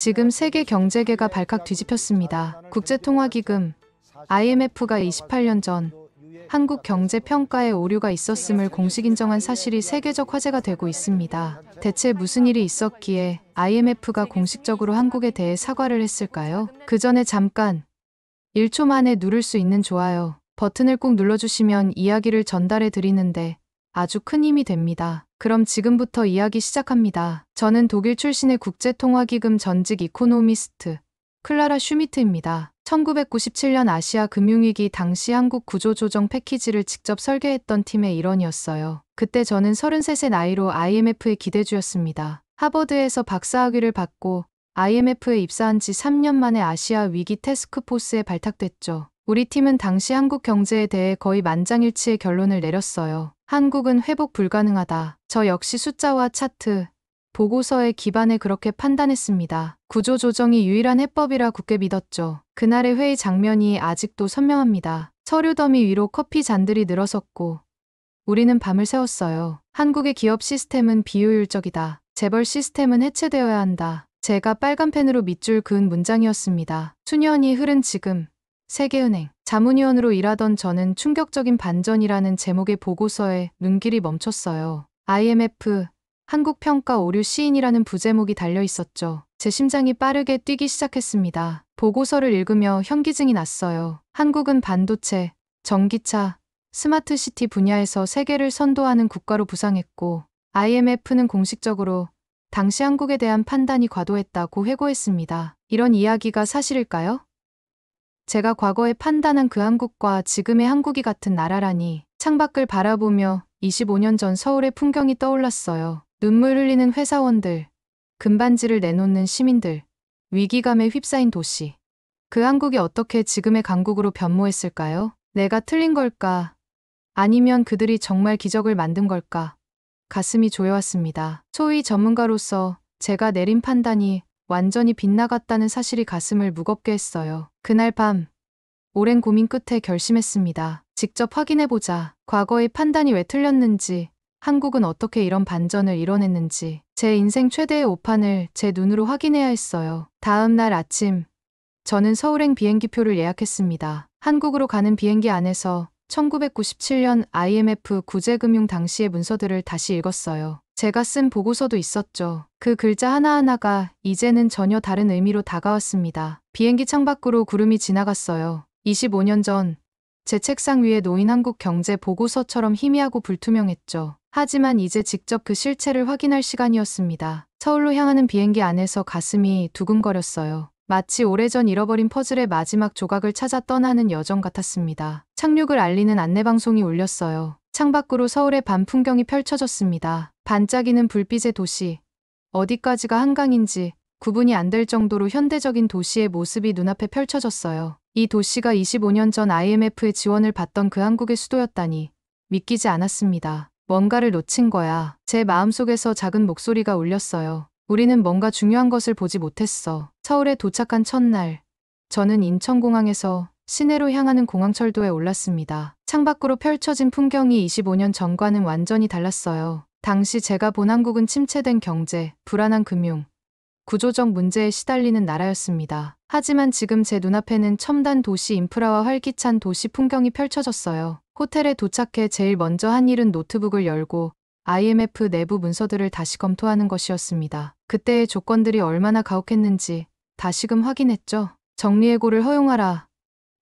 지금 세계 경제계가 발칵 뒤집혔습니다. 국제통화기금 IMF가 28년 전 한국 경제 평가에 오류가 있었음을 공식 인정한 사실이 세계적 화제가 되고 있습니다. 대체 무슨 일이 있었기에 IMF가 공식적으로 한국에 대해 사과를 했을까요? 그 전에 잠깐 1초 만에 누를 수 있는 좋아요 버튼을 꼭 눌러주시면 이야기를 전달해 드리는데 아주 큰 힘이 됩니다. 그럼 지금부터 이야기 시작합니다. 저는 독일 출신의 국제통화기금 전직 이코노미스트 클라라 슈미트입니다. 1997년 아시아 금융위기 당시 한국 구조조정 패키지를 직접 설계했던 팀의 일원이었어요. 그때 저는 33세 나이로 IMF의 기대주였습니다. 하버드에서 박사학위를 받고 IMF에 입사한 지 3년 만에 아시아 위기 태스크포스에 발탁됐죠. 우리 팀은 당시 한국 경제에 대해 거의 만장일치의 결론을 내렸어요. 한국은 회복 불가능하다. 저 역시 숫자와 차트, 보고서에 기반해 그렇게 판단했습니다. 구조조정이 유일한 해법이라 굳게 믿었죠. 그날의 회의 장면이 아직도 선명합니다. 서류 더미 위로 커피 잔들이 늘어섰고 우리는 밤을 새웠어요. 한국의 기업 시스템은 비효율적이다. 재벌 시스템은 해체되어야 한다. 제가 빨간 펜으로 밑줄 그은 문장이었습니다. 수년이 흐른 지금 세계은행 자문위원으로 일하던 저는 충격적인 반전이라는 제목의 보고서에 눈길이 멈췄어요. IMF 한국평가 오류 시인이라는 부제목이 달려 있었죠. 제 심장이 빠르게 뛰기 시작했습니다. 보고서를 읽으며 현기증이 났어요. 한국은 반도체, 전기차, 스마트시티 분야에서 세계를 선도하는 국가로 부상했고 IMF는 공식적으로 당시 한국에 대한 판단이 과도했다고 회고했습니다. 이런 이야기가 사실일까요? 제가 과거에 판단한 그 한국과 지금의 한국이 같은 나라라니 창밖을 바라보며 25년 전 서울의 풍경이 떠올랐어요. 눈물 흘리는 회사원들, 금반지를 내놓는 시민들, 위기감에 휩싸인 도시. 그 한국이 어떻게 지금의 강국으로 변모했을까요? 내가 틀린 걸까? 아니면 그들이 정말 기적을 만든 걸까? 가슴이 조여왔습니다. 소위 전문가로서 제가 내린 판단이 완전히 빗나갔다는 사실이 가슴을 무겁게 했어요. 그날 밤, 오랜 고민 끝에 결심했습니다. 직접 확인해보자. 과거의 판단이 왜 틀렸는지, 한국은 어떻게 이런 반전을 이뤄냈는지, 제 인생 최대의 오판을 제 눈으로 확인해야 했어요. 다음 날 아침, 저는 서울행 비행기표를 예약했습니다. 한국으로 가는 비행기 안에서 1997년 IMF 구제금융 당시의 문서들을 다시 읽었어요. 제가 쓴 보고서도 있었죠. 그 글자 하나하나가 이제는 전혀 다른 의미로 다가왔습니다. 비행기 창밖으로 구름이 지나갔어요. 25년 전, 제 책상 위에 놓인 한국 경제 보고서처럼 희미하고 불투명했죠. 하지만 이제 직접 그 실체를 확인할 시간이었습니다. 서울로 향하는 비행기 안에서 가슴이 두근거렸어요. 마치 오래전 잃어버린 퍼즐의 마지막 조각을 찾아 떠나는 여정 같았습니다. 착륙을 알리는 안내방송이 울렸어요. 창밖으로 서울의 밤 풍경이 펼쳐졌습니다. 반짝이는 불빛의 도시. 어디까지가 한강인지 구분이 안 될 정도로 현대적인 도시의 모습이 눈앞에 펼쳐졌어요. 이 도시가 25년 전 IMF의 지원을 받던 그 한국의 수도였다니 믿기지 않았습니다. 뭔가를 놓친 거야. 제 마음속에서 작은 목소리가 울렸어요. 우리는 뭔가 중요한 것을 보지 못했어. 서울에 도착한 첫날, 저는 인천공항에서 시내로 향하는 공항철도에 올랐습니다. 창밖으로 펼쳐진 풍경이 25년 전과는 완전히 달랐어요. 당시 제가 본 한국은 침체된 경제, 불안한 금융, 구조적 문제에 시달리는 나라였습니다. 하지만 지금 제 눈앞에는 첨단 도시 인프라와 활기찬 도시 풍경이 펼쳐졌어요. 호텔에 도착해 제일 먼저 한 일은 노트북을 열고 IMF 내부 문서들을 다시 검토하는 것이었습니다. 그때의 조건들이 얼마나 가혹했는지 다시금 확인했죠. 정리해고를 허용하라.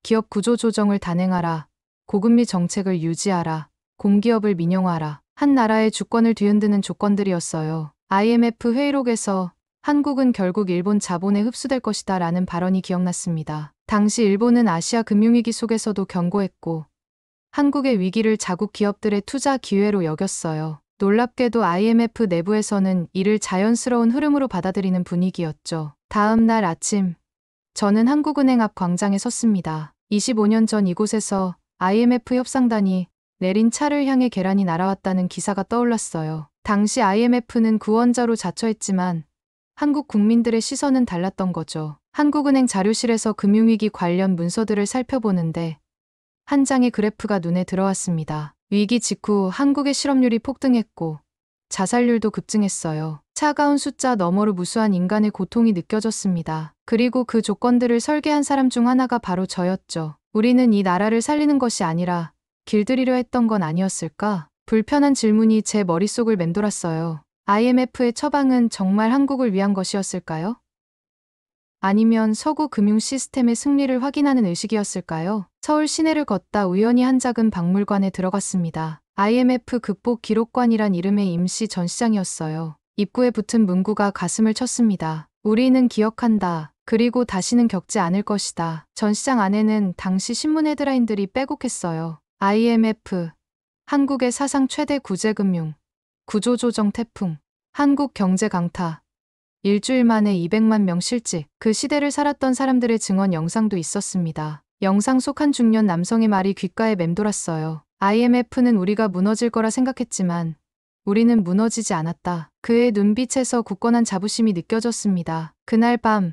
기업 구조 조정을 단행하라. 고금리 정책을 유지하라. 공기업을 민영화하라. 한 나라의 주권을 뒤흔드는 조건들이었어요. IMF 회의록에서 한국은 결국 일본 자본에 흡수될 것이다 라는 발언이 기억났습니다. 당시 일본은 아시아 금융위기 속에서도 경고했고 한국의 위기를 자국 기업들의 투자 기회로 여겼어요. 놀랍게도 IMF 내부에서는 이를 자연스러운 흐름으로 받아들이는 분위기였죠. 다음 날 아침, 저는 한국은행 앞 광장에 섰습니다. 25년 전 이곳에서 IMF 협상단이 내린 차를 향해 계란이 날아왔다는 기사가 떠올랐어요. 당시 IMF는 구원자로 자처했지만 한국 국민들의 시선은 달랐던 거죠. 한국은행 자료실에서 금융위기 관련 문서들을 살펴보는데 한 장의 그래프가 눈에 들어왔습니다. 위기 직후 한국의 실업률이 폭등했고 자살률도 급증했어요. 차가운 숫자 너머로 무수한 인간의 고통이 느껴졌습니다. 그리고 그 조건들을 설계한 사람 중 하나가 바로 저였죠. 우리는 이 나라를 살리는 것이 아니라 길들이려 했던 건 아니었을까? 불편한 질문이 제 머릿속을 맴돌았어요. IMF의 처방은 정말 한국을 위한 것이었을까요? 아니면 서구 금융 시스템의 승리를 확인하는 의식이었을까요? 서울 시내를 걷다 우연히 한 작은 박물관에 들어갔습니다. IMF 극복 기록관이란 이름의 임시 전시장이었어요. 입구에 붙은 문구가 가슴을 쳤습니다. 우리는 기억한다. 그리고 다시는 겪지 않을 것이다. 전시장 안에는 당시 신문 헤드라인들이 빼곡했어요. IMF, 한국의 사상 최대 구제금융, 구조조정 태풍, 한국 경제 강타, 일주일 만에 200만 명 실직. 그 시대를 살았던 사람들의 증언 영상도 있었습니다. 영상 속 한 중년 남성의 말이 귓가에 맴돌았어요. IMF는 우리가 무너질 거라 생각했지만 우리는 무너지지 않았다. 그의 눈빛에서 굳건한 자부심이 느껴졌습니다. 그날 밤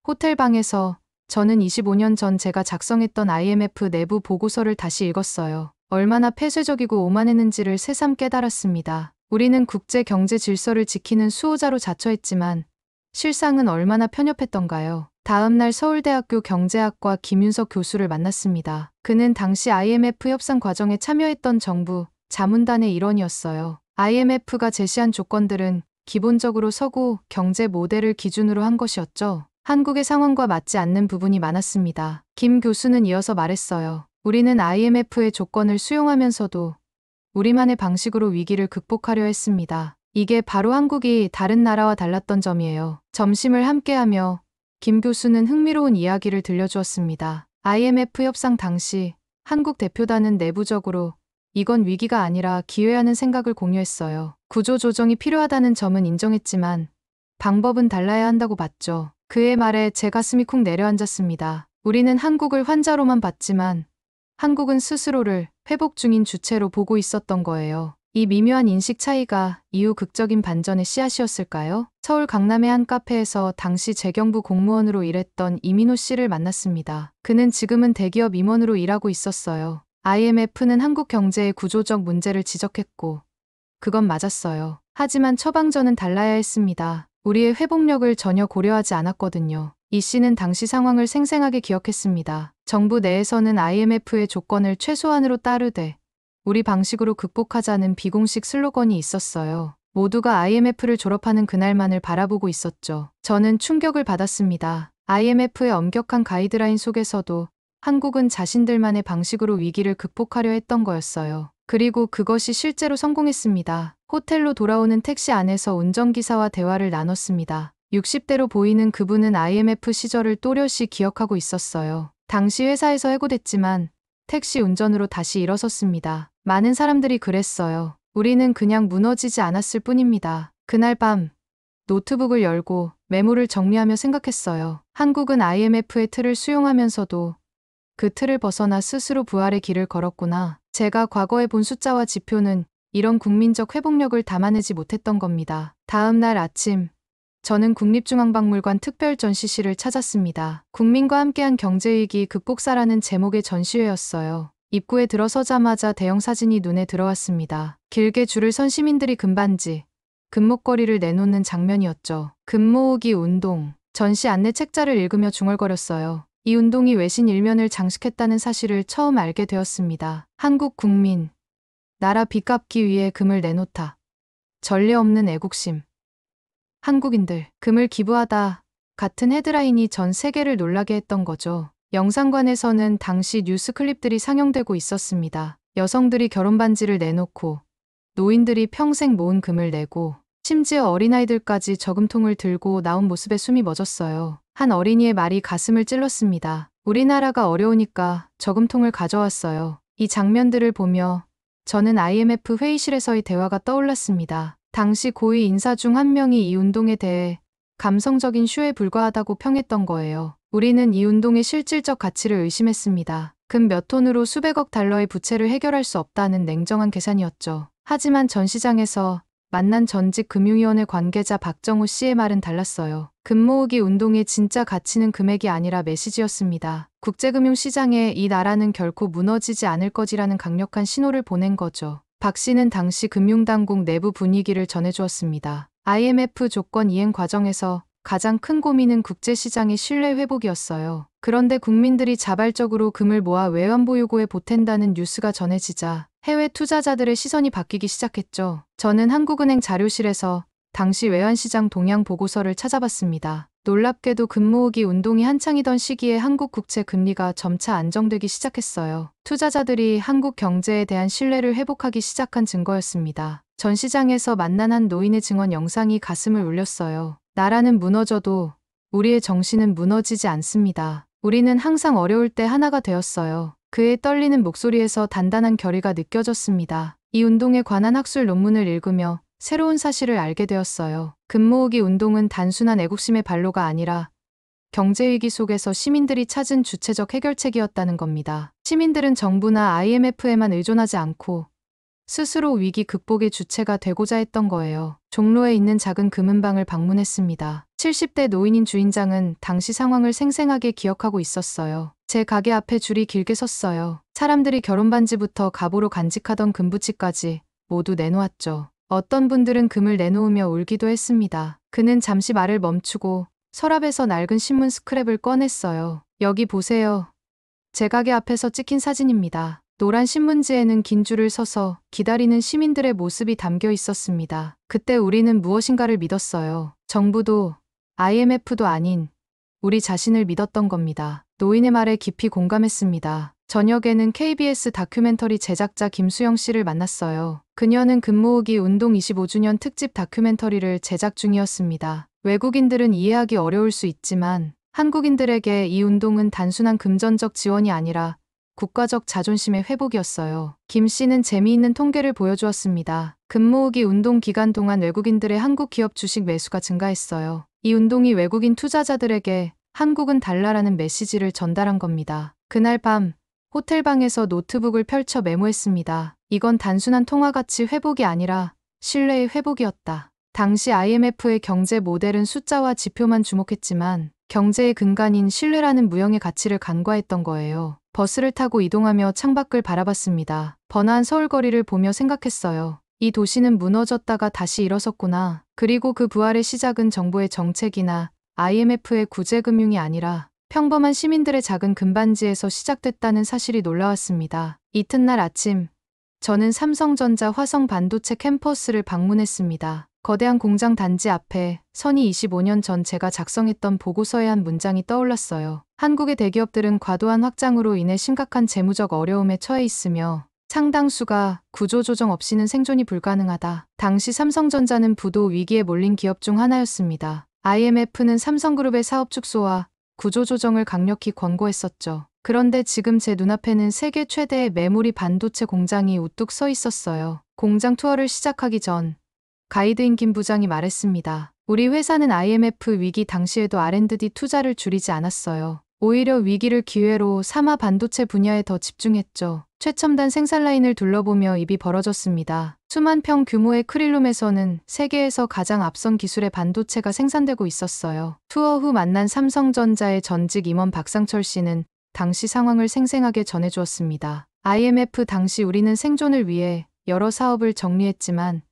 호텔 방에서 저는 25년 전 제가 작성했던 IMF 내부 보고서를 다시 읽었어요. 얼마나 폐쇄적이고 오만했는지를 새삼 깨달았습니다. 우리는 국제 경제 질서를 지키는 수호자로 자처했지만 실상은 얼마나 편협했던가요? 다음 날 서울대학교 경제학과 김윤석 교수를 만났습니다. 그는 당시 IMF 협상 과정에 참여했던 정부 자문단의 일원이었어요. IMF가 제시한 조건들은 기본적으로 서구 경제 모델을 기준으로 한 것이었죠. 한국의 상황과 맞지 않는 부분이 많았습니다. 김 교수는 이어서 말했어요. 우리는 IMF의 조건을 수용하면서도 우리만의 방식으로 위기를 극복하려 했습니다. 이게 바로 한국이 다른 나라와 달랐던 점이에요. 점심을 함께하며 김 교수는 흥미로운 이야기를 들려주었습니다. IMF 협상 당시 한국 대표단은 내부적으로 이건 위기가 아니라 기회라는 생각을 공유했어요. 구조조정이 필요하다는 점은 인정했지만 방법은 달라야 한다고 봤죠. 그의 말에 제 가슴이 쿵 내려앉았습니다. 우리는 한국을 환자로만 봤지만 한국은 스스로를 회복 중인 주체로 보고 있었던 거예요. 이 미묘한 인식 차이가 이후 극적인 반전의 씨앗이었을까요? 서울 강남의 한 카페에서 당시 재경부 공무원으로 일했던 이민호 씨를 만났습니다. 그는 지금은 대기업 임원으로 일하고 있었어요. IMF는 한국 경제의 구조적 문제를 지적했고 그건 맞았어요. 하지만 처방전은 달라야 했습니다. 우리의 회복력을 전혀 고려하지 않았거든요. 이 씨는 당시 상황을 생생하게 기억했습니다. 정부 내에서는 IMF의 조건을 최소한으로 따르되 우리 방식으로 극복하자는 비공식 슬로건이 있었어요. 모두가 IMF를 졸업하는 그날만을 바라보고 있었죠. 저는 충격을 받았습니다. IMF의 엄격한 가이드라인 속에서도 한국은 자신들만의 방식으로 위기를 극복하려 했던 거였어요. 그리고 그것이 실제로 성공했습니다. 호텔로 돌아오는 택시 안에서 운전기사와 대화를 나눴습니다. 60대로 보이는 그분은 IMF 시절을 또렷이 기억하고 있었어요. 당시 회사에서 해고됐지만 택시 운전으로 다시 일어섰습니다. 많은 사람들이 그랬어요. 우리는 그냥 무너지지 않았을 뿐입니다. 그날 밤 노트북을 열고 메모를 정리하며 생각했어요. 한국은 IMF의 틀을 수용하면서도 그 틀을 벗어나 스스로 부활의 길을 걸었구나. 제가 과거에 본 숫자와 지표는 이런 국민적 회복력을 담아내지 못했던 겁니다. 다음 날 아침 저는 국립중앙박물관 특별 전시실을 찾았습니다. 국민과 함께한 경제위기 극복사라는 제목의 전시회였어요. 입구에 들어서자마자 대형 사진이 눈에 들어왔습니다. 길게 줄을 선 시민들이 금반지, 금목걸이를 내놓는 장면이었죠. 금모으기 운동. 전시 안내 책자를 읽으며 중얼거렸어요. 이 운동이 외신 일면을 장식했다는 사실을 처음 알게 되었습니다. 한국 국민. 나라 빚 갚기 위해 금을 내놓다. 전례 없는 애국심. 한국인들, 금을 기부하다 같은 헤드라인이 전 세계를 놀라게 했던 거죠. 영상관에서는 당시 뉴스 클립들이 상영되고 있었습니다. 여성들이 결혼 반지를 내놓고 노인들이 평생 모은 금을 내고 심지어 어린아이들까지 저금통을 들고 나온 모습에 숨이 멎었어요. 한 어린이의 말이 가슴을 찔렀습니다. 우리나라가 어려우니까 저금통을 가져왔어요. 이 장면들을 보며 저는 IMF 회의실에서의 대화가 떠올랐습니다. 당시 고위 인사 중 한 명이 이 운동에 대해 감성적인 쇼에 불과하다고 평했던 거예요. 우리는 이 운동의 실질적 가치를 의심했습니다. 금 몇 톤으로 수백억 달러의 부채를 해결할 수 없다는 냉정한 계산이었죠. 하지만 전시장에서 만난 전직 금융위원회 관계자 박정우 씨의 말은 달랐어요. 금 모으기 운동의 진짜 가치는 금액이 아니라 메시지였습니다. 국제금융시장에 이 나라는 결코 무너지지 않을 것이라는 강력한 신호를 보낸 거죠. 박 씨는 당시 금융당국 내부 분위기를 전해주었습니다. IMF 조건 이행 과정에서 가장 큰 고민은 국제시장의 신뢰 회복이었어요. 그런데 국민들이 자발적으로 금을 모아 외환보유고에 보탠다는 뉴스가 전해지자 해외 투자자들의 시선이 바뀌기 시작했죠. 저는 한국은행 자료실에서 당시 외환시장 동향 보고서를 찾아봤습니다. 놀랍게도 금 모으기 운동이 한창이던 시기에 한국 국채 금리가 점차 안정되기 시작했어요. 투자자들이 한국 경제에 대한 신뢰를 회복하기 시작한 증거였습니다. 전 시장에서 만난 한 노인의 증언 영상이 가슴을 울렸어요. 나라는 무너져도 우리의 정신은 무너지지 않습니다. 우리는 항상 어려울 때 하나가 되었어요. 그의 떨리는 목소리에서 단단한 결의가 느껴졌습니다. 이 운동에 관한 학술 논문을 읽으며 새로운 사실을 알게 되었어요. 금 모으기 운동은 단순한 애국심의 발로가 아니라 경제위기 속에서 시민들이 찾은 주체적 해결책이었다는 겁니다. 시민들은 정부나 IMF에만 의존하지 않고 스스로 위기 극복의 주체가 되고자 했던 거예요. 종로에 있는 작은 금은방을 방문했습니다. 70대 노인인 주인장은 당시 상황을 생생하게 기억하고 있었어요. 제 가게 앞에 줄이 길게 섰어요. 사람들이 결혼반지부터 갑오로 간직하던 금부치까지 모두 내놓았죠. 어떤 분들은 금을 내놓으며 울기도 했습니다. 그는 잠시 말을 멈추고 서랍에서 낡은 신문 스크랩을 꺼냈어요. 여기 보세요. 제 가게 앞에서 찍힌 사진입니다. 노란 신문지에는 긴 줄을 서서 기다리는 시민들의 모습이 담겨 있었습니다. 그때 우리는 무엇인가를 믿었어요. 정부도 IMF도 아닌 우리 자신을 믿었던 겁니다. 노인의 말에 깊이 공감했습니다. 저녁에는 KBS 다큐멘터리 제작자 김수영 씨를 만났어요. 그녀는 금 모으기 운동 25주년 특집 다큐멘터리를 제작 중이었습니다. 외국인들은 이해하기 어려울 수 있지만 한국인들에게 이 운동은 단순한 금전적 지원이 아니라 국가적 자존심의 회복이었어요. 김 씨는 재미있는 통계를 보여주었습니다. 금 모으기 운동 기간 동안 외국인들의 한국 기업 주식 매수가 증가했어요. 이 운동이 외국인 투자자들에게 한국은 달라라는 메시지를 전달한 겁니다. 그날 밤 호텔방에서 노트북을 펼쳐 메모했습니다. 이건 단순한 통화가치 회복이 아니라 신뢰의 회복이었다. 당시 IMF의 경제 모델은 숫자와 지표만 주목했지만 경제의 근간인 신뢰라는 무형의 가치를 간과했던 거예요. 버스를 타고 이동하며 창밖을 바라봤습니다. 번화한 서울 거리를 보며 생각했어요. 이 도시는 무너졌다가 다시 일어섰구나. 그리고 그 부활의 시작은 정부의 정책이나 IMF의 구제금융이 아니라 평범한 시민들의 작은 금반지에서 시작됐다는 사실이 놀라웠습니다. 이튿날 아침, 저는 삼성전자 화성 반도체 캠퍼스를 방문했습니다. 거대한 공장 단지 앞에 선이 25년 전 제가 작성했던 보고서의 한 문장이 떠올랐어요. 한국의 대기업들은 과도한 확장으로 인해 심각한 재무적 어려움에 처해 있으며 상당수가 구조조정 없이는 생존이 불가능하다. 당시 삼성전자는 부도 위기에 몰린 기업 중 하나였습니다. IMF는 삼성그룹의 사업 축소와 구조조정을 강력히 권고했었죠. 그런데 지금 제 눈앞에는 세계 최대의 메모리 반도체 공장이 우뚝 서 있었어요. 공장 투어를 시작하기 전 가이드인 김 부장이 말했습니다. 우리 회사는 IMF 위기 당시에도 R&D 투자를 줄이지 않았어요. 오히려 위기를 기회로 삼아 반도체 분야에 더 집중했죠. 최첨단 생산 라인을 둘러보며 입이 벌어졌습니다. 수만 평 규모의 크릴룸에서는 세계에서 가장 앞선 기술의 반도체가 생산되고 있었어요. 투어 후 만난 삼성전자의 전직 임원 박상철 씨는 당시 상황을 생생하게 전해주었습니다. IMF 당시 우리는 생존을 위해 여러 사업을 정리했지만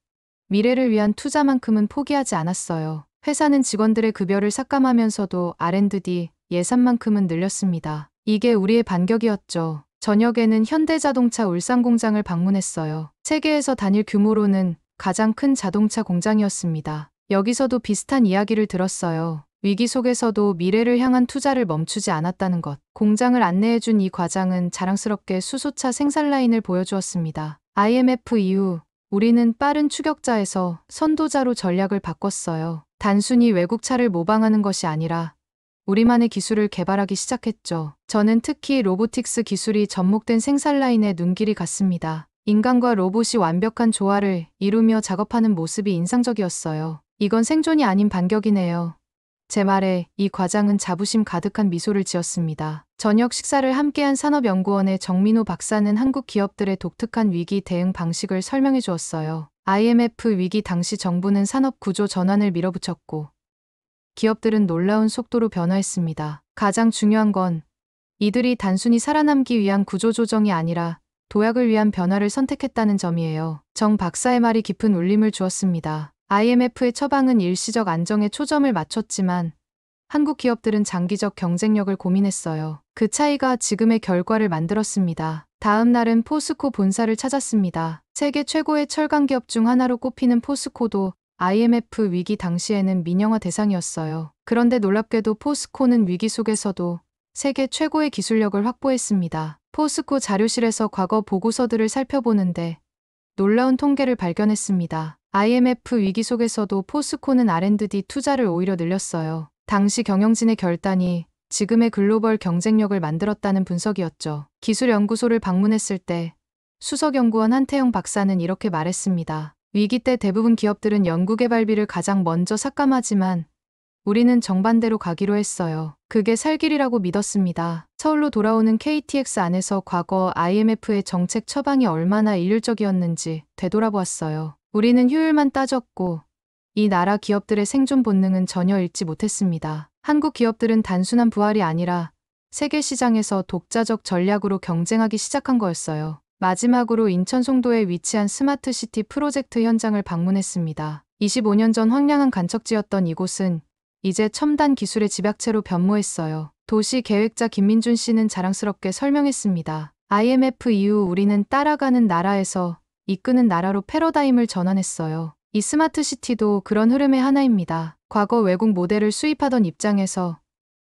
미래를 위한 투자만큼은 포기하지 않았어요. 회사는 직원들의 급여를 삭감하면서도 R&D 예산만큼은 늘렸습니다. 이게 우리의 반격이었죠. 저녁에는 현대자동차 울산 공장을 방문했어요. 세계에서 단일 규모로는 가장 큰 자동차 공장이었습니다. 여기서도 비슷한 이야기를 들었어요. 위기 속에서도 미래를 향한 투자를 멈추지 않았다는 것. 공장을 안내해준 이 과장은 자랑스럽게 수소차 생산 라인을 보여주었습니다. IMF 이후 우리는 빠른 추격자에서 선도자로 전략을 바꿨어요. 단순히 외국차를 모방하는 것이 아니라 우리만의 기술을 개발하기 시작했죠. 저는 특히 로보틱스 기술이 접목된 생산 라인에 눈길이 갔습니다. 인간과 로봇이 완벽한 조화를 이루며 작업하는 모습이 인상적이었어요. 이건 생존이 아닌 반격이네요. 제 말에 이 과장은 자부심 가득한 미소를 지었습니다. 저녁 식사를 함께한 산업연구원의 정민호 박사는 한국 기업들의 독특한 위기 대응 방식을 설명해 주었어요. IMF 위기 당시 정부는 산업 구조 전환을 밀어붙였고 기업들은 놀라운 속도로 변화했습니다. 가장 중요한 건 이들이 단순히 살아남기 위한 구조조정이 아니라 도약을 위한 변화를 선택했다는 점이에요. 정 박사의 말이 깊은 울림을 주었습니다. IMF의 처방은 일시적 안정에 초점을 맞췄지만 한국 기업들은 장기적 경쟁력을 고민했어요. 그 차이가 지금의 결과를 만들었습니다. 다음 날은 포스코 본사를 찾았습니다. 세계 최고의 철강 기업 중 하나로 꼽히는 포스코도 IMF 위기 당시에는 민영화 대상이었어요. 그런데 놀랍게도 포스코는 위기 속에서도 세계 최고의 기술력을 확보했습니다. 포스코 자료실에서 과거 보고서들을 살펴보는데 놀라운 통계를 발견했습니다. IMF 위기 속에서도 포스코는 R&D 투자를 오히려 늘렸어요. 당시 경영진의 결단이 지금의 글로벌 경쟁력을 만들었다는 분석이었죠. 기술연구소를 방문했을 때 수석연구원 한태영 박사는 이렇게 말했습니다. 위기 때 대부분 기업들은 연구개발비를 가장 먼저 삭감하지만 우리는 정반대로 가기로 했어요. 그게 살 길이라고 믿었습니다. 서울로 돌아오는 KTX 안에서 과거 IMF의 정책 처방이 얼마나 일률적이었는지 되돌아보았어요. 우리는 효율만 따졌고 이 나라 기업들의 생존 본능은 전혀 잃지 못했습니다. 한국 기업들은 단순한 부활이 아니라 세계 시장에서 독자적 전략으로 경쟁하기 시작한 거였어요. 마지막으로 인천 송도에 위치한 스마트시티 프로젝트 현장을 방문했습니다. 25년 전 황량한 간척지였던 이곳은 이제 첨단 기술의 집약체로 변모했어요. 도시 계획자 김민준 씨는 자랑스럽게 설명했습니다. IMF 이후 우리는 따라가는 나라에서 이끄는 나라로 패러다임을 전환했어요. 이 스마트시티도 그런 흐름의 하나입니다. 과거 외국 모델을 수입하던 입장에서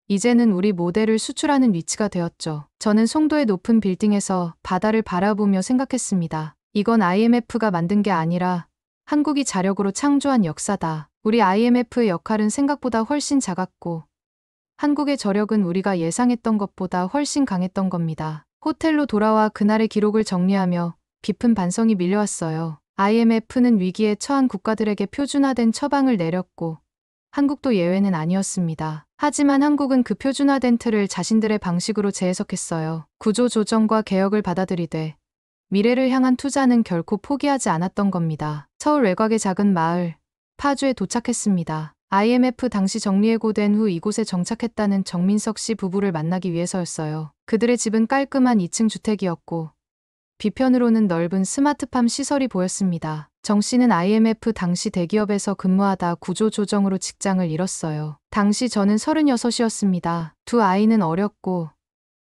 이제는 우리 모델을 수출하는 위치가 되었죠. 저는 송도의 높은 빌딩에서 바다를 바라보며 생각했습니다. 이건 IMF가 만든 게 아니라 한국이 자력으로 창조한 역사다. 우리 IMF의 역할은 생각보다 훨씬 작았고 한국의 저력은 우리가 예상했던 것보다 훨씬 강했던 겁니다. 호텔로 돌아와 그날의 기록을 정리하며 깊은 반성이 밀려왔어요. IMF는 위기에 처한 국가들에게 표준화된 처방을 내렸고 한국도 예외는 아니었습니다. 하지만 한국은 그 표준화된 틀을 자신들의 방식으로 재해석했어요. 구조조정과 개혁을 받아들이되 미래를 향한 투자는 결코 포기하지 않았던 겁니다. 서울 외곽의 작은 마을 파주에 도착했습니다. IMF 당시 정리해고된 후 이곳에 정착했다는 정민석 씨 부부를 만나기 위해서였어요. 그들의 집은 깔끔한 2층 주택이었고 뒤편으로는 넓은 스마트팜 시설이 보였습니다. 정 씨는 IMF 당시 대기업에서 근무하다 구조조정으로 직장을 잃었어요. 당시 저는 36이었습니다. 두 아이는 어렸고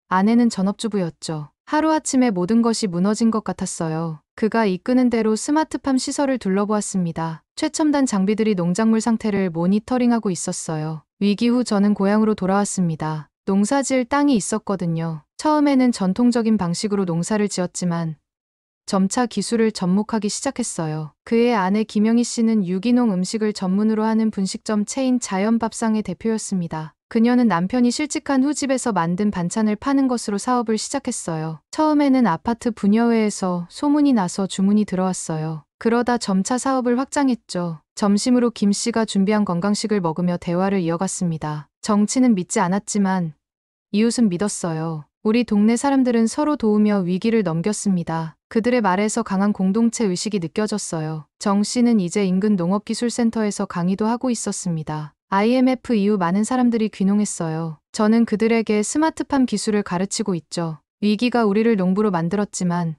아내는 전업주부였죠. 하루아침에 모든 것이 무너진 것 같았어요. 그가 이끄는 대로 스마트팜 시설을 둘러보았습니다. 최첨단 장비들이 농작물 상태를 모니터링하고 있었어요. 위기 후 저는 고향으로 돌아왔습니다. 농사지을 땅이 있었거든요. 처음에는 전통적인 방식으로 농사를 지었지만 점차 기술을 접목하기 시작했어요. 그의 아내 김영희 씨는 유기농 음식을 전문으로 하는 분식점 체인 자연밥상의 대표였습니다. 그녀는 남편이 실직한 후 집에서 만든 반찬을 파는 것으로 사업을 시작했어요. 처음에는 아파트 분여회에서 소문이 나서 주문이 들어왔어요. 그러다 점차 사업을 확장했죠. 점심으로 김 씨가 준비한 건강식을 먹으며 대화를 이어갔습니다. 정치는 믿지 않았지만 이웃은 믿었어요. 우리 동네 사람들은 서로 도우며 위기를 넘겼습니다. 그들의 말에서 강한 공동체 의식이 느껴졌어요. 정 씨는 이제 인근 농업기술센터에서 강의도 하고 있었습니다. IMF 이후 많은 사람들이 귀농했어요. 저는 그들에게 스마트팜 기술을 가르치고 있죠. 위기가 우리를 농부로 만들었지만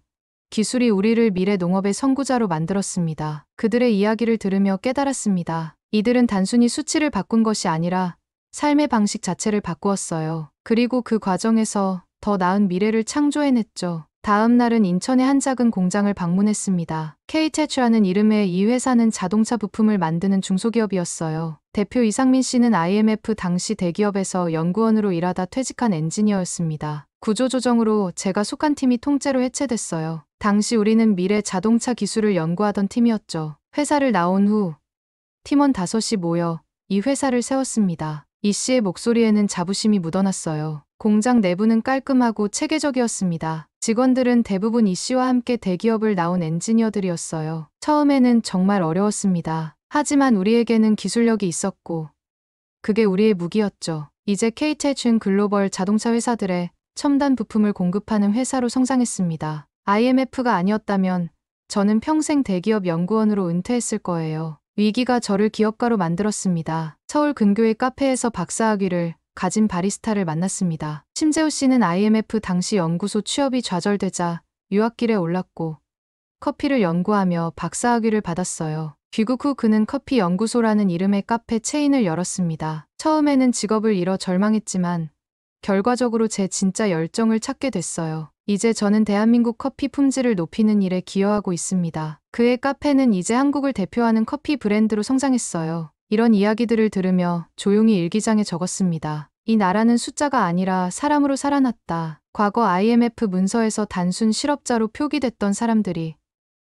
기술이 우리를 미래 농업의 선구자로 만들었습니다. 그들의 이야기를 들으며 깨달았습니다. 이들은 단순히 수치를 바꾼 것이 아니라 삶의 방식 자체를 바꾸었어요. 그리고 그 과정에서 더 나은 미래를 창조해냈죠. 다음 날은 인천의 한 작은 공장을 방문했습니다. K-테츠라는 이름의 이 회사는 자동차 부품을 만드는 중소기업이었어요. 대표 이상민 씨는 IMF 당시 대기업에서 연구원으로 일하다 퇴직한 엔지니어였습니다. 구조조정으로 제가 속한 팀이 통째로 해체됐어요. 당시 우리는 미래 자동차 기술을 연구하던 팀이었죠. 회사를 나온 후 팀원 5이 모여 이 회사를 세웠습니다. 이 씨의 목소리에는 자부심이 묻어났어요. 공장 내부는 깔끔하고 체계적이었습니다. 직원들은 대부분 이 씨와 함께 대기업을 나온 엔지니어들이었어요. 처음에는 정말 어려웠습니다. 하지만 우리에게는 기술력이 있었고 그게 우리의 무기였죠. 이제 KTH는 글로벌 자동차 회사들의 첨단 부품을 공급하는 회사로 성장했습니다. IMF가 아니었다면 저는 평생 대기업 연구원으로 은퇴했을 거예요. 위기가 저를 기업가로 만들었습니다. 서울 근교의 카페에서 박사학위를 가진 바리스타를 만났습니다. 심재호 씨는 IMF 당시 연구소 취업이 좌절되자 유학길에 올랐고 커피를 연구하며 박사학위를 받았어요. 귀국 후 그는 커피 연구소라는 이름의 카페 체인을 열었습니다. 처음에는 직업을 잃어 절망했지만 결과적으로 제 진짜 열정을 찾게 됐어요. 이제 저는 대한민국 커피 품질을 높이는 일에 기여하고 있습니다. 그의 카페는 이제 한국을 대표하는 커피 브랜드로 성장했어요. 이런 이야기들을 들으며 조용히 일기장에 적었습니다. 이 나라는 숫자가 아니라 사람으로 살아났다. 과거 IMF 문서에서 단순 실업자로 표기됐던 사람들이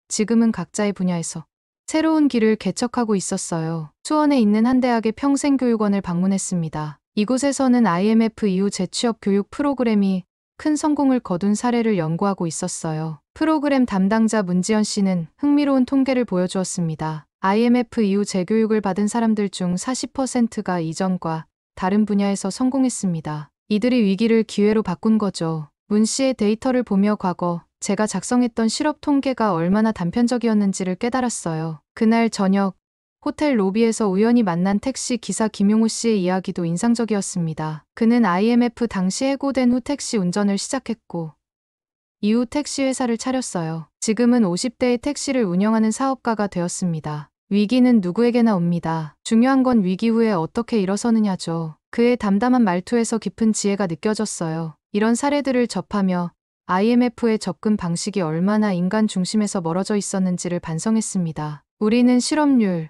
지금은 각자의 분야에서 새로운 길을 개척하고 있었어요. 수원에 있는 한 대학의 평생교육원을 방문했습니다. 이곳에서는 IMF 이후 재취업 교육 프로그램이 큰 성공을 거둔 사례를 연구하고 있었어요. 프로그램 담당자 문지연 씨는 흥미로운 통계를 보여주었습니다. IMF 이후 재교육을 받은 사람들 중 40%가 이전과 다른 분야에서 성공했습니다. 이들이 위기를 기회로 바꾼 거죠. 문 씨의 데이터를 보며 과거 제가 작성했던 실업 통계가 얼마나 단편적이었는지를 깨달았어요. 그날 저녁 호텔 로비에서 우연히 만난 택시 기사 김용우 씨의 이야기도 인상적이었습니다. 그는 IMF 당시 해고된 후 택시 운전을 시작했고 이후 택시 회사를 차렸어요. 지금은 50대의 택시를 운영하는 사업가가 되었습니다. 위기는 누구에게나 옵니다. 중요한 건 위기 후에 어떻게 일어서느냐죠. 그의 담담한 말투에서 깊은 지혜가 느껴졌어요. 이런 사례들을 접하며 IMF의 접근 방식이 얼마나 인간 중심에서 멀어져 있었는지를 반성했습니다. 우리는 실업률,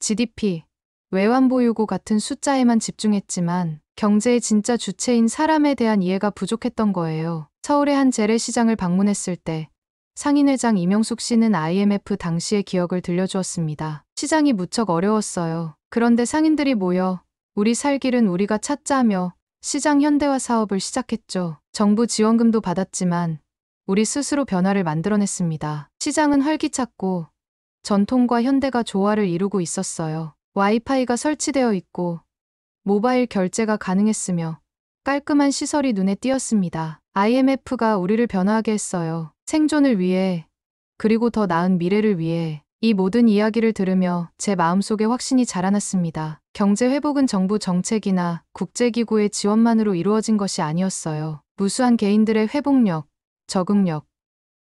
GDP, 외환보유고 같은 숫자에만 집중했지만 경제의 진짜 주체인 사람에 대한 이해가 부족했던 거예요. 서울의 한 재래시장을 방문했을 때 상인회장 이명숙 씨는 IMF 당시의 기억을 들려주었습니다. 시장이 무척 어려웠어요. 그런데 상인들이 모여 우리 살 길은 우리가 찾자며 시장 현대화 사업을 시작했죠. 정부 지원금도 받았지만 우리 스스로 변화를 만들어냈습니다. 시장은 활기찼고 전통과 현대가 조화를 이루고 있었어요. 와이파이가 설치되어 있고 모바일 결제가 가능했으며 깔끔한 시설이 눈에 띄었습니다. IMF가 우리를 변화하게 했어요. 생존을 위해, 그리고 더 나은 미래를 위해. 이 모든 이야기를 들으며 제 마음속에 확신이 자라났습니다. 경제 회복은 정부 정책이나 국제기구의 지원만으로 이루어진 것이 아니었어요. 무수한 개인들의 회복력, 적응력,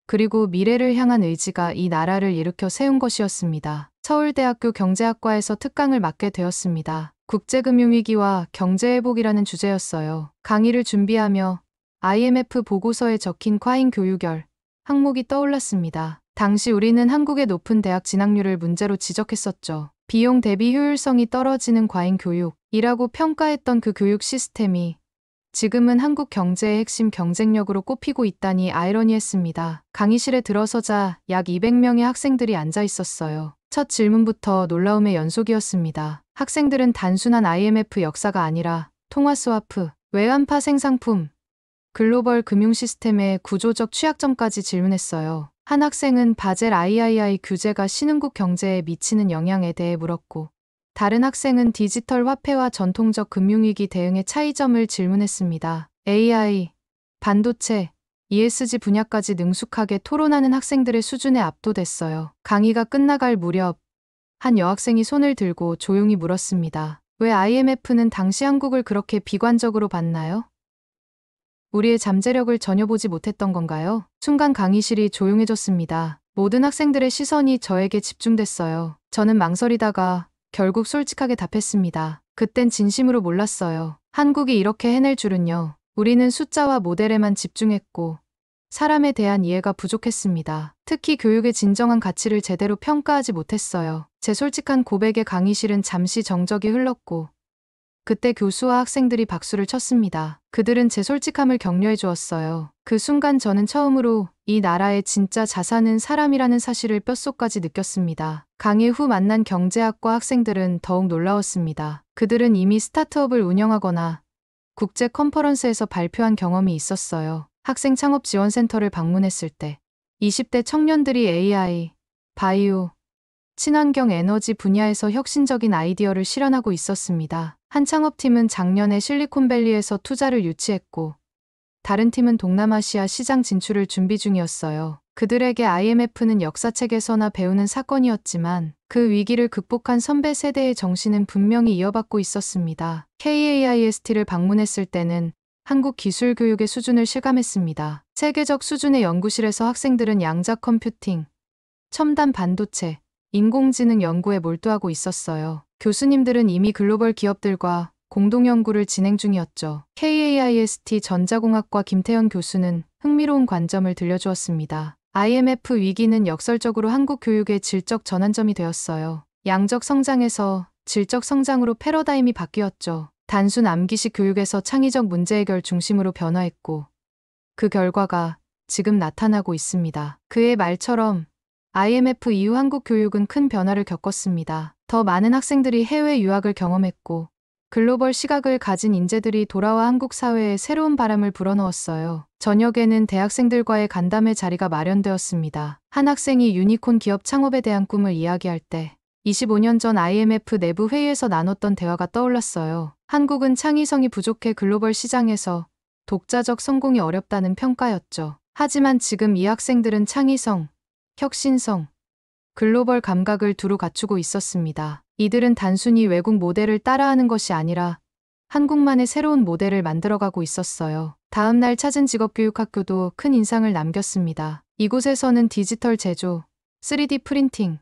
그리고 미래를 향한 의지가 이 나라를 일으켜 세운 것이었습니다. 서울대학교 경제학과에서 특강을 맡게 되었습니다. 국제금융위기와 경제회복이라는 주제였어요. 강의를 준비하며 IMF 보고서에 적힌 과잉 교육열 항목이 떠올랐습니다. 당시 우리는 한국의 높은 대학 진학률을 문제로 지적했었죠. 비용 대비 효율성이 떨어지는 과잉 교육이라고 평가했던 그 교육 시스템이 지금은 한국 경제의 핵심 경쟁력으로 꼽히고 있다니 아이러니했습니다. 강의실에 들어서자 약 200명의 학생들이 앉아 있었어요. 첫 질문부터 놀라움의 연속이었습니다. 학생들은 단순한 IMF 역사가 아니라 통화 스와프, 외환파 생상품, 글로벌 금융 시스템의 구조적 취약점까지 질문했어요. 한 학생은 바젤 III 규제가 신흥국 경제에 미치는 영향에 대해 물었고, 다른 학생은 디지털 화폐와 전통적 금융위기 대응의 차이점을 질문했습니다. AI, 반도체, ESG 분야까지 능숙하게 토론하는 학생들의 수준에 압도됐어요. 강의가 끝나갈 무렵 한 여학생이 손을 들고 조용히 물었습니다. 왜 IMF는 당시 한국을 그렇게 비관적으로 봤나요? 우리의 잠재력을 전혀 보지 못했던 건가요? 순간 강의실이 조용해졌습니다. 모든 학생들의 시선이 저에게 집중됐어요. 저는 망설이다가 결국 솔직하게 답했습니다. 그땐 진심으로 몰랐어요. 한국이 이렇게 해낼 줄은요. 우리는 숫자와 모델에만 집중했고 사람에 대한 이해가 부족했습니다. 특히 교육의 진정한 가치를 제대로 평가하지 못했어요. 제 솔직한 고백에 강의실은 잠시 정적이 흘렀고 그때 교수와 학생들이 박수를 쳤습니다. 그들은 제 솔직함을 격려해 주었어요. 그 순간 저는 처음으로 이 나라의 진짜 자산은 사람이라는 사실을 뼛속까지 느꼈습니다. 강의 후 만난 경제학과 학생들은 더욱 놀라웠습니다. 그들은 이미 스타트업을 운영하거나 국제 컨퍼런스에서 발표한 경험이 있었어요. 학생 창업 지원센터를 방문했을 때 20대 청년들이 AI, 바이오, 친환경 에너지 분야에서 혁신적인 아이디어를 실현하고 있었습니다. 한 창업팀은 작년에 실리콘밸리에서 투자를 유치했고 다른 팀은 동남아시아 시장 진출을 준비 중이었어요. 그들에게 IMF는 역사책에서나 배우는 사건이었지만 그 위기를 극복한 선배 세대의 정신은 분명히 이어받고 있었습니다. KAIST를 방문했을 때는 한국 기술 교육의 수준을 실감했습니다. 세계적 수준의 연구실에서 학생들은 양자 컴퓨팅, 첨단 반도체, 인공지능 연구에 몰두하고 있었어요. 교수님들은 이미 글로벌 기업들과 공동 연구를 진행 중이었죠. KAIST 전자공학과 김태현 교수는 흥미로운 관점을 들려주었습니다. IMF 위기는 역설적으로 한국 교육의 질적 전환점이 되었어요. 양적 성장에서 질적 성장으로 패러다임이 바뀌었죠. 단순 암기식 교육에서 창의적 문제 해결 중심으로 변화했고 그 결과가 지금 나타나고 있습니다. 그의 말처럼 IMF 이후 한국 교육은 큰 변화를 겪었습니다. 더 많은 학생들이 해외 유학을 경험했고 글로벌 시각을 가진 인재들이 돌아와 한국 사회에 새로운 바람을 불어넣었어요. 저녁에는 대학생들과의 간담회 자리가 마련되었습니다. 한 학생이 유니콘 기업 창업에 대한 꿈을 이야기할 때 25년 전 IMF 내부 회의에서 나눴던 대화가 떠올랐어요. 한국은 창의성이 부족해 글로벌 시장에서 독자적 성공이 어렵다는 평가였죠. 하지만 지금 이 학생들은 창의성, 혁신성, 글로벌 감각을 두루 갖추고 있었습니다. 이들은 단순히 외국 모델을 따라하는 것이 아니라 한국만의 새로운 모델을 만들어가고 있었어요. 다음 날 찾은 직업교육학교도 큰 인상을 남겼습니다. 이곳에서는 디지털 제조, 3D 프린팅,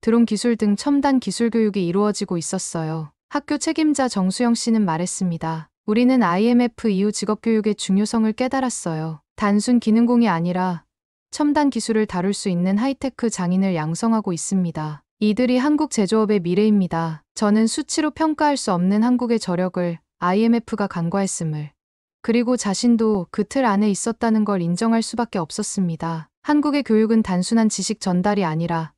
드론 기술 등 첨단 기술 교육이 이루어지고 있었어요. 학교 책임자 정수영 씨는 말했습니다. 우리는 IMF 이후 직업교육의 중요성을 깨달았어요. 단순 기능공이 아니라 첨단 기술을 다룰 수 있는 하이테크 장인을 양성하고 있습니다. 이들이 한국 제조업의 미래입니다. 저는 수치로 평가할 수 없는 한국의 저력을 IMF가 간과했음을, 그리고 자신도 그 틀 안에 있었다는 걸 인정할 수밖에 없었습니다. 한국의 교육은 단순한 지식 전달이 아니라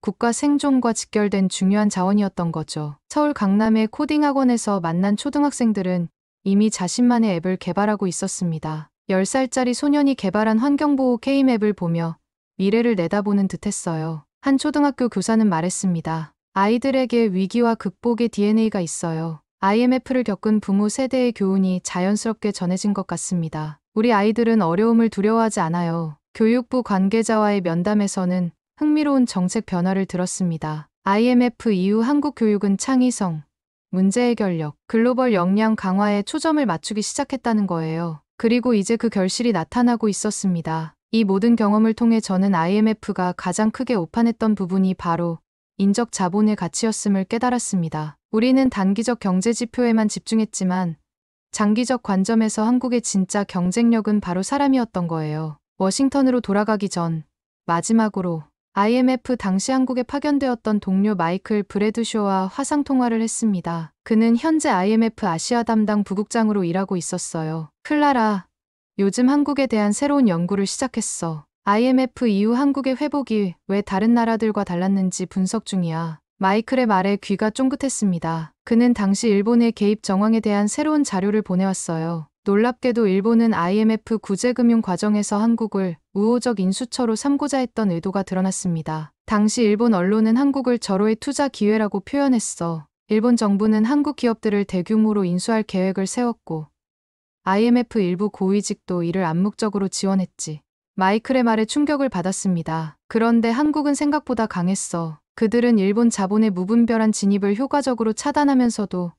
국가 생존과 직결된 중요한 자원이었던 거죠. 서울 강남의 코딩 학원에서 만난 초등학생들은 이미 자신만의 앱을 개발하고 있었습니다. 10살짜리 소년이 개발한 환경보호 게임앱을 보며 미래를 내다보는 듯했어요. 한 초등학교 교사는 말했습니다. 아이들에게 위기와 극복의 DNA가 있어요. IMF를 겪은 부모 세대의 교훈이 자연스럽게 전해진 것 같습니다. 우리 아이들은 어려움을 두려워하지 않아요. 교육부 관계자와의 면담에서는 흥미로운 정책 변화를 들었습니다. IMF 이후 한국 교육은 창의성, 문제 해결력, 글로벌 역량 강화에 초점을 맞추기 시작했다는 거예요. 그리고 이제 그 결실이 나타나고 있었습니다. 이 모든 경험을 통해 저는 IMF가 가장 크게 오판했던 부분이 바로 인적 자본의 가치였음을 깨달았습니다. 우리는 단기적 경제 지표에만 집중했지만 장기적 관점에서 한국의 진짜 경쟁력은 바로 사람이었던 거예요. 워싱턴으로 돌아가기 전 마지막으로 IMF 당시 한국에 파견되었던 동료 마이클 브래드쇼와 화상통화를 했습니다. 그는 현재 IMF 아시아 담당 부국장으로 일하고 있었어요. 클라라, 요즘 한국에 대한 새로운 연구를 시작했어. IMF 이후 한국의 회복이 왜 다른 나라들과 달랐는지 분석 중이야. 마이클의 말에 귀가 쫑긋했습니다. 그는 당시 일본의 개입 정황에 대한 새로운 자료를 보내왔어요. 놀랍게도 일본은 IMF 구제금융 과정에서 한국을 우호적 인수처로 삼고자 했던 의도가 드러났습니다. 당시 일본 언론은 한국을 절호의 투자 기회라고 표현했어. 일본 정부는 한국 기업들을 대규모로 인수할 계획을 세웠고 IMF 일부 고위직도 이를 암묵적으로 지원했지. 마이클의 말에 충격을 받았습니다. 그런데 한국은 생각보다 강했어. 그들은 일본 자본의 무분별한 진입을 효과적으로 차단하면서도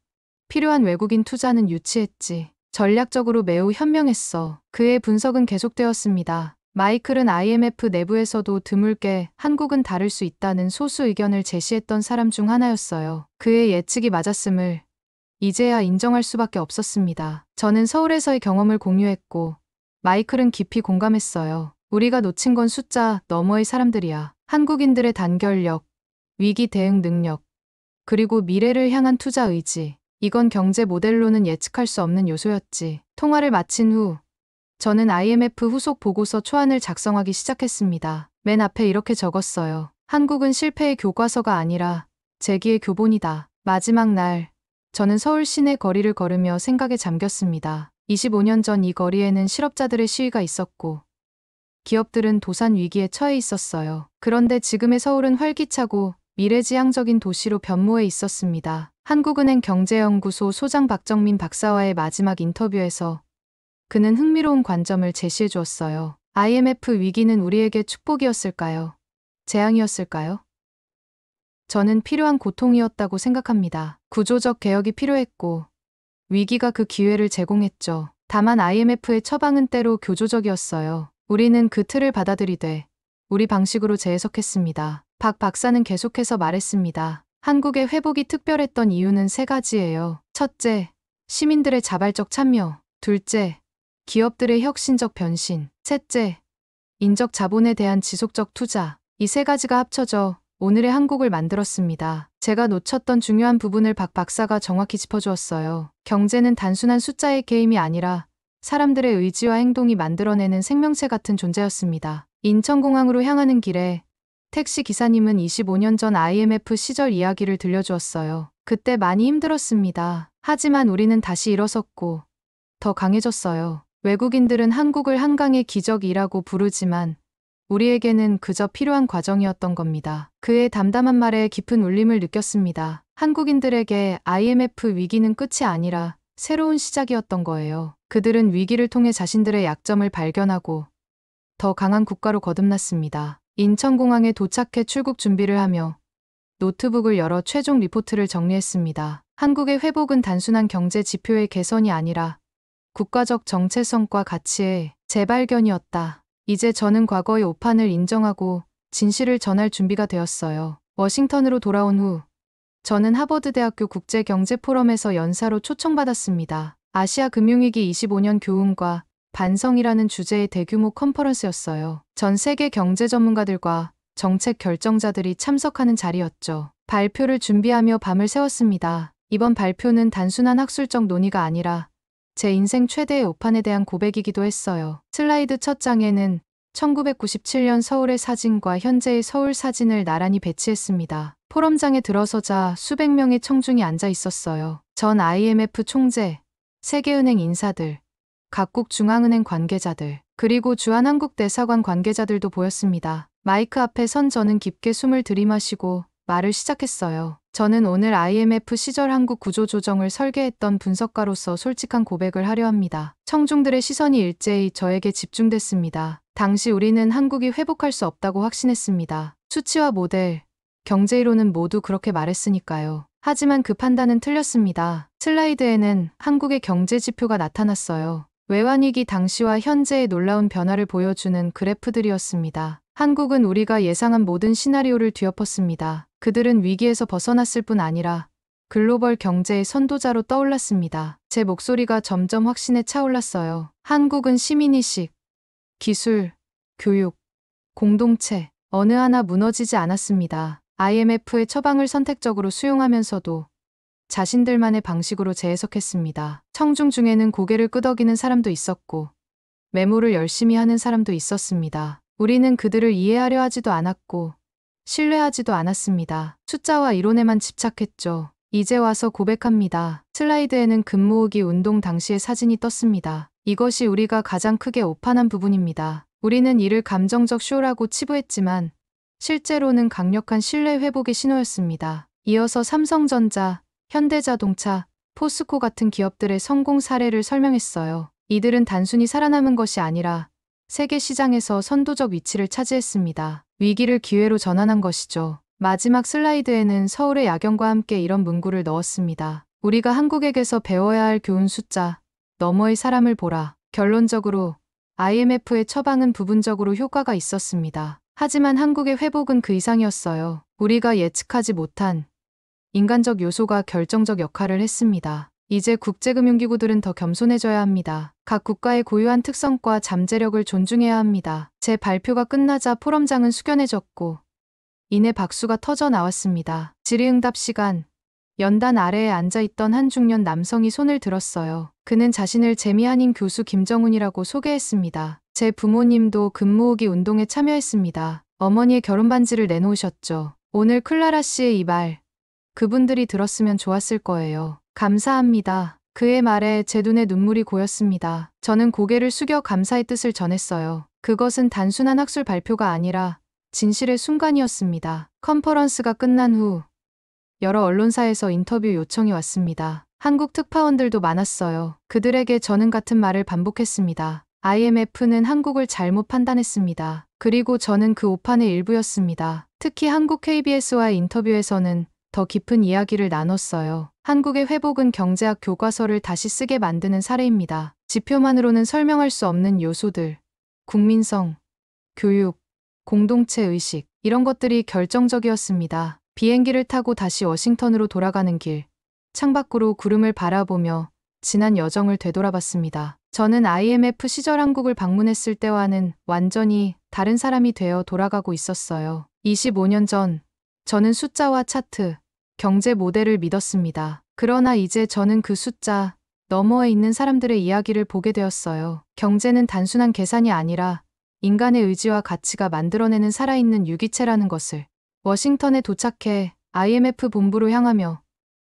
필요한 외국인 투자는 유치했지. 전략적으로 매우 현명했어. 그의 분석은 계속되었습니다. 마이클은 IMF 내부에서도 드물게 한국은 다를 수 있다는 소수 의견을 제시했던 사람 중 하나였어요. 그의 예측이 맞았음을 이제야 인정할 수밖에 없었습니다. 저는 서울에서의 경험을 공유했고 마이클은 깊이 공감했어요. 우리가 놓친 건 숫자 너머의 사람들이야. 한국인들의 단결력, 위기 대응 능력, 그리고 미래를 향한 투자 의지. 이건 경제 모델로는 예측할 수 없는 요소였지. 통화를 마친 후 저는 IMF 후속 보고서 초안을 작성하기 시작했습니다. 맨 앞에 이렇게 적었어요. 한국은 실패의 교과서가 아니라 재기의 교본이다. 마지막 날 저는 서울 시내 거리를 걸으며 생각에 잠겼습니다. 25년 전 이 거리에는 실업자들의 시위가 있었고 기업들은 도산 위기에 처해 있었어요. 그런데 지금의 서울은 활기차고 미래지향적인 도시로 변모해 있었습니다. 한국은행 경제연구소 소장 박정민 박사와의 마지막 인터뷰에서 그는 흥미로운 관점을 제시해 주었어요. IMF 위기는 우리에게 축복이었을까요? 재앙이었을까요? 저는 필요한 고통이었다고 생각합니다. 구조적 개혁이 필요했고 위기가 그 기회를 제공했죠. 다만 IMF의 처방은 때로 교조적이었어요. 우리는 그 틀을 받아들이되 우리 방식으로 재해석했습니다. 박 박사는 계속해서 말했습니다. 한국의 회복이 특별했던 이유는 세 가지예요. 첫째, 시민들의 자발적 참여. 둘째, 기업들의 혁신적 변신. 셋째, 인적 자본에 대한 지속적 투자. 이 세 가지가 합쳐져 오늘의 한국을 만들었습니다. 제가 놓쳤던 중요한 부분을 박 박사가 정확히 짚어주었어요. 경제는 단순한 숫자의 게임이 아니라 사람들의 의지와 행동이 만들어내는 생명체 같은 존재였습니다. 인천공항으로 향하는 길에 택시 기사님은 25년 전 IMF 시절 이야기를 들려주었어요. 그때 많이 힘들었습니다. 하지만 우리는 다시 일어섰고 더 강해졌어요. 외국인들은 한국을 한강의 기적이라고 부르지만 우리에게는 그저 필요한 과정이었던 겁니다. 그의 담담한 말에 깊은 울림을 느꼈습니다. 한국인들에게 IMF 위기는 끝이 아니라 새로운 시작이었던 거예요. 그들은 위기를 통해 자신들의 약점을 발견하고 더 강한 국가로 거듭났습니다. 인천공항에 도착해 출국 준비를 하며 노트북을 열어 최종 리포트를 정리했습니다. 한국의 회복은 단순한 경제 지표의 개선이 아니라 국가적 정체성과 가치의 재발견이었다. 이제 저는 과거의 오판을 인정하고 진실을 전할 준비가 되었어요. 워싱턴으로 돌아온 후 저는 하버드대학교 국제경제포럼에서 연사로 초청받았습니다. 아시아 금융위기 25년 교훈과 반성이라는 주제의 대규모 컨퍼런스였어요. 전 세계 경제 전문가들과 정책 결정자들이 참석하는 자리였죠. 발표를 준비하며 밤을 새웠습니다. 이번 발표는 단순한 학술적 논의가 아니라 제 인생 최대의 오판에 대한 고백이기도 했어요. 슬라이드 첫 장에는 1997년 서울의 사진과 현재의 서울 사진을 나란히 배치했습니다. 포럼장에 들어서자 수백 명의 청중이 앉아 있었어요. 전 IMF 총재, 세계은행 인사들, 각국 중앙은행 관계자들, 그리고 주한한국대사관 관계자들도 보였습니다. 마이크 앞에 선 저는 깊게 숨을 들이마시고 말을 시작했어요. 저는 오늘 IMF 시절 한국 구조조정을 설계했던 분석가로서 솔직한 고백을 하려 합니다. 청중들의 시선이 일제히 저에게 집중됐습니다. 당시 우리는 한국이 회복할 수 없다고 확신했습니다. 수치와 모델, 경제이론은 모두 그렇게 말했으니까요. 하지만 그 판단은 틀렸습니다. 슬라이드에는 한국의 경제 지표가 나타났어요. 외환위기 당시와 현재의 놀라운 변화를 보여주는 그래프들이었습니다. 한국은 우리가 예상한 모든 시나리오를 뒤엎었습니다. 그들은 위기에서 벗어났을 뿐 아니라 글로벌 경제의 선도자로 떠올랐습니다. 제 목소리가 점점 확신에 차올랐어요. 한국은 시민의식, 기술, 교육, 공동체, 어느 하나 무너지지 않았습니다. IMF의 처방을 선택적으로 수용하면서도 자신들만의 방식으로 재해석했습니다. 청중 중에는 고개를 끄덕이는 사람도 있었고 메모를 열심히 하는 사람도 있었습니다. 우리는 그들을 이해하려 하지도 않았고 신뢰하지도 않았습니다. 숫자와 이론에만 집착했죠. 이제 와서 고백합니다. 슬라이드에는 금 모으기 운동 당시의 사진이 떴습니다. 이것이 우리가 가장 크게 오판한 부분입니다. 우리는 이를 감정적 쇼라고 치부했지만 실제로는 강력한 신뢰 회복의 신호였습니다. 이어서 삼성전자, 현대자동차, 포스코 같은 기업들의 성공 사례를 설명했어요. 이들은 단순히 살아남은 것이 아니라 세계 시장에서 선도적 위치를 차지했습니다. 위기를 기회로 전환한 것이죠. 마지막 슬라이드에는 서울의 야경과 함께 이런 문구를 넣었습니다. 우리가 한국에게서 배워야 할 교훈 숫자, 너머의 사람을 보라. 결론적으로 IMF의 처방은 부분적으로 효과가 있었습니다. 하지만 한국의 회복은 그 이상이었어요. 우리가 예측하지 못한 인간적 요소가 결정적 역할을 했습니다. 이제 국제금융기구들은 더 겸손해져야 합니다. 각 국가의 고유한 특성과 잠재력을 존중해야 합니다. 제 발표가 끝나자 포럼장은 숙연해졌고 이내 박수가 터져 나왔습니다. 질의응답 시간. 연단 아래에 앉아있던 한 중년 남성이 손을 들었어요. 그는 자신을 재미한인 교수 김정훈이라고 소개했습니다. 제 부모님도 금 모으기 운동에 참여했습니다. 어머니의 결혼 반지를 내놓으셨죠. 오늘 클라라 씨의 이 말, 그분들이 들었으면 좋았을 거예요. 감사합니다. 그의 말에 제 눈에 눈물이 고였습니다. 저는 고개를 숙여 감사의 뜻을 전했어요. 그것은 단순한 학술 발표가 아니라 진실의 순간이었습니다. 컨퍼런스가 끝난 후 여러 언론사에서 인터뷰 요청이 왔습니다. 한국 특파원들도 많았어요. 그들에게 저는 같은 말을 반복했습니다. IMF는 한국을 잘못 판단했습니다. 그리고 저는 그 오판의 일부였습니다. 특히 한국 KBS와의 인터뷰에서는 더 깊은 이야기를 나눴어요. 한국의 회복은 경제학 교과서를 다시 쓰게 만드는 사례입니다. 지표만으로는 설명할 수 없는 요소들, 국민성, 교육, 공동체 의식, 이런 것들이 결정적이었습니다. 비행기를 타고 다시 워싱턴으로 돌아가는 길, 창밖으로 구름을 바라보며 지난 여정을 되돌아봤습니다. 저는 IMF 시절 한국을 방문했을 때와는 완전히 다른 사람이 되어 돌아가고 있었어요. 25년 전, 저는 숫자와 차트, 경제 모델을 믿었습니다. 그러나 이제 저는 그 숫자 너머에 있는 사람들의 이야기를 보게 되었어요. 경제는 단순한 계산이 아니라 인간의 의지와 가치가 만들어내는 살아있는 유기체라는 것을. 워싱턴에 도착해 IMF 본부로 향하며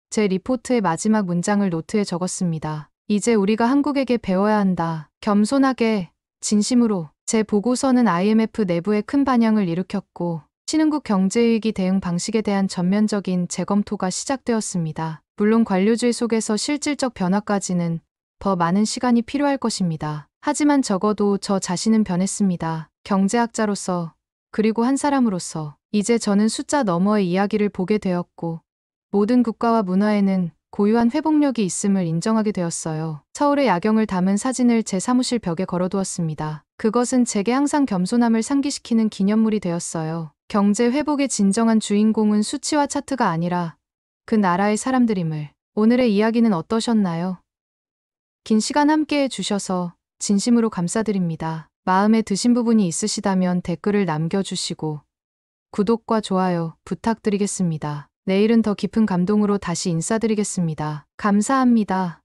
제 리포트의 마지막 문장을 노트에 적었습니다. 이제 우리가 한국에게 배워야 한다. 겸손하게, 진심으로. 제 보고서는 IMF 내부에 큰 반향을 일으켰고 신흥국 경제위기 대응 방식에 대한 전면적인 재검토가 시작되었습니다. 물론 관료주의 속에서 실질적 변화까지는 더 많은 시간이 필요할 것입니다. 하지만 적어도 저 자신은 변했습니다. 경제학자로서, 그리고 한 사람으로서. 이제 저는 숫자 너머의 이야기를 보게 되었고 모든 국가와 문화에는 고유한 회복력이 있음을 인정하게 되었어요. 서울의 야경을 담은 사진을 제 사무실 벽에 걸어두었습니다. 그것은 제게 항상 겸손함을 상기시키는 기념물이 되었어요. 경제 회복의 진정한 주인공은 수치와 차트가 아니라 그 나라의 사람들임을. 오늘의 이야기는 어떠셨나요? 긴 시간 함께해 주셔서 진심으로 감사드립니다. 마음에 드신 부분이 있으시다면 댓글을 남겨주시고 구독과 좋아요 부탁드리겠습니다. 내일은 더 깊은 감동으로 다시 인사드리겠습니다. 감사합니다.